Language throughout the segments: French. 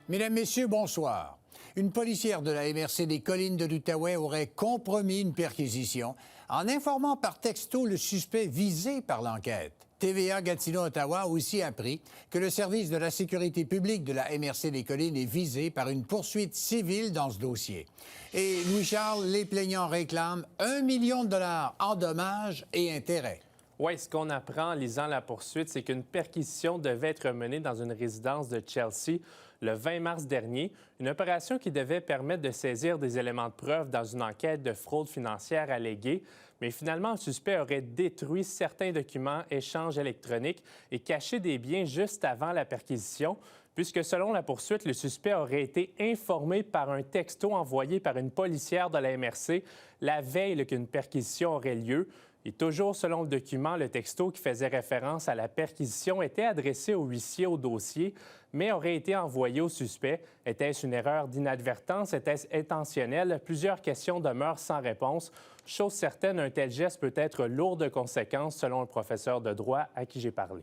Mesdames, Messieurs, bonsoir. Une policière de la MRC des Collines de l'Outaouais aurait compromis une perquisition en informant par texto le suspect visé par l'enquête. TVA Gatineau-Ottawa a aussi appris que le service de la sécurité publique de la MRC des Collines est visé par une poursuite civile dans ce dossier. Et Louis-Charles, les plaignants réclament 1 million de dollars en dommages et intérêts. Oui, ce qu'on apprend en lisant la poursuite, c'est qu'une perquisition devait être menée dans une résidence de Chelsea le 20 mars dernier, une opération qui devait permettre de saisir des éléments de preuve dans une enquête de fraude financière alléguée. Mais finalement, le suspect aurait détruit certains documents, échanges électroniques et caché des biens juste avant la perquisition, puisque selon la poursuite, le suspect aurait été informé par un texto envoyé par une policière de la MRC la veille qu'une perquisition aurait lieu. Et toujours selon le document, le texto qui faisait référence à la perquisition était adressé au huissier au dossier, mais aurait été envoyé au suspect. Était-ce une erreur d'inadvertance? Était-ce intentionnel? Plusieurs questions demeurent sans réponse. Chose certaine, un tel geste peut être lourd de conséquences, selon un professeur de droit à qui j'ai parlé.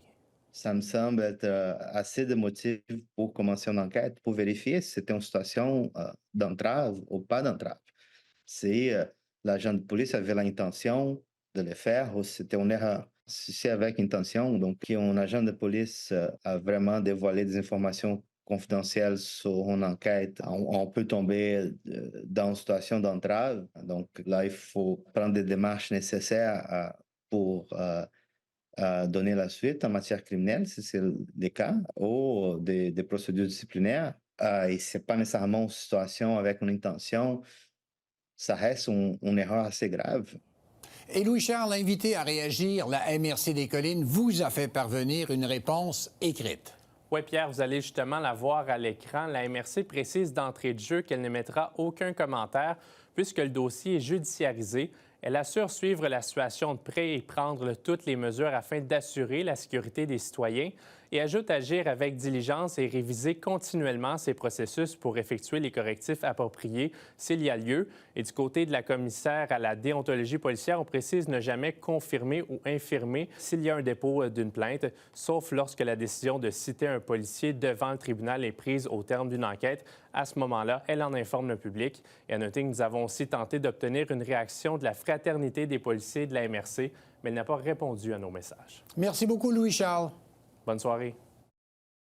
Ça me semble être assez de motifs pour commencer une enquête, pour vérifier si c'était une situation d'entrave ou pas d'entrave. Si l'agent de police avait l'intention de le faire ou si c'était une erreur. Si c'est avec intention, donc qu'un agent de police a vraiment dévoilé des informations confidentielles sur une enquête, on peut tomber dans une situation d'entrave. Donc là, il faut prendre des démarches nécessaires pour donner la suite en matière criminelle, si c'est le cas, ou des procédures disciplinaires. Et ce n'est pas nécessairement une situation avec une intention. Ça reste une erreur assez grave. Et Louis-Charles, invité à réagir, la MRC des Collines vous a fait parvenir une réponse écrite. Oui, Pierre, vous allez justement la voir à l'écran. La MRC précise d'entrée de jeu qu'elle n'émettra aucun commentaire puisque le dossier est judiciarisé. Elle assure suivre la situation de près et prendre toutes les mesures afin d'assurer la sécurité des citoyens et ajoute agir avec diligence et réviser continuellement ces processus pour effectuer les correctifs appropriés s'il y a lieu. Et du côté de la commissaire à la déontologie policière, on précise ne jamais confirmer ou infirmer s'il y a un dépôt d'une plainte, sauf lorsque la décision de citer un policier devant le tribunal est prise au terme d'une enquête. À ce moment-là, elle en informe le public. Et à noter que nous avons aussi tenté d'obtenir une réaction de la Fraternité des policiers de la MRC, mais elle n'a pas répondu à nos messages. Merci beaucoup, Louis-Charles. Bonne soirée.